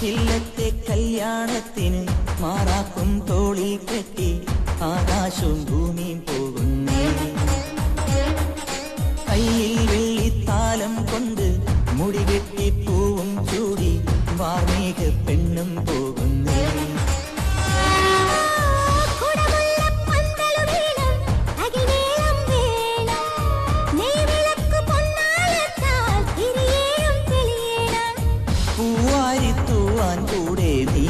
ഇല്ലത്തെ കല്യാണത്തിന് മാറാക്കും തോളിൽ കെട്ടി ആകാശവും ഭൂമിയും പോകുന്നേ. കയ്യിൽ വെള്ളിത്താലം കൊണ്ട് മുടികെട്ടി പൂവും ചൂടി വാർമേഘ പെണ്ണും പോകുന്നേ. പൂവാരി തൂവാൻ കൂടെ നീ